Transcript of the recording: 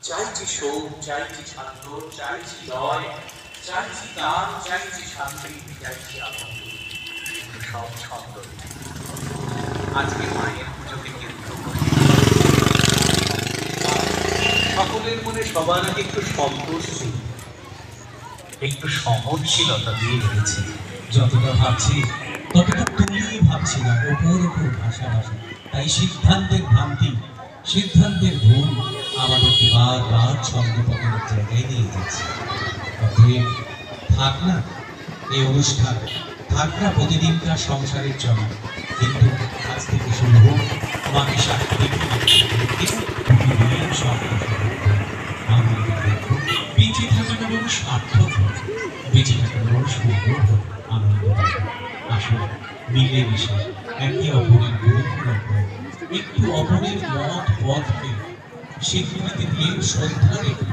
চাইছি শোক, চাইছি শান্ত, চাইছি লয়, চাইছি তার, চাইছি শান্তি, চাইছি আনন্দ, সব ছন্দ। আজকে মায়ের পুজোকে কেন্দ্র করে সকলের মনে সবার আগে একটু সন্তোষ, একটু সহনশীলতা দিয়ে রেখেছি। যতটা ভাবছি ততটা তুমি ভাবছি না, ওপর ওপর ভাষা ভাষা। তাই সিদ্ধান্তের ভ্রান্তি, সিদ্ধান্তের ভুল আমাদেরকে বারবার ছন্দপতনের জায়গায় নিয়ে যাচ্ছে। অতএব থাক না এই অনুষ্ঠান, থাক না প্রতিদিনকার সংসারের চলা, কিন্তু আজ থেকে শুরু হোক মাকে সাক্ষী রেখে প্রতিদিন বেঁচে থাকাটা বড় সার্থক হোক, বেঁচে থাকাটা বড় সুন্দর হোক, আনন্দ হোক। আসলে মিলেমিশে একে অপরের বিরুদ্ধে একটু অপরের মত পথকে স্বীকৃতি দিয়ে শ্রদ্ধা রেখে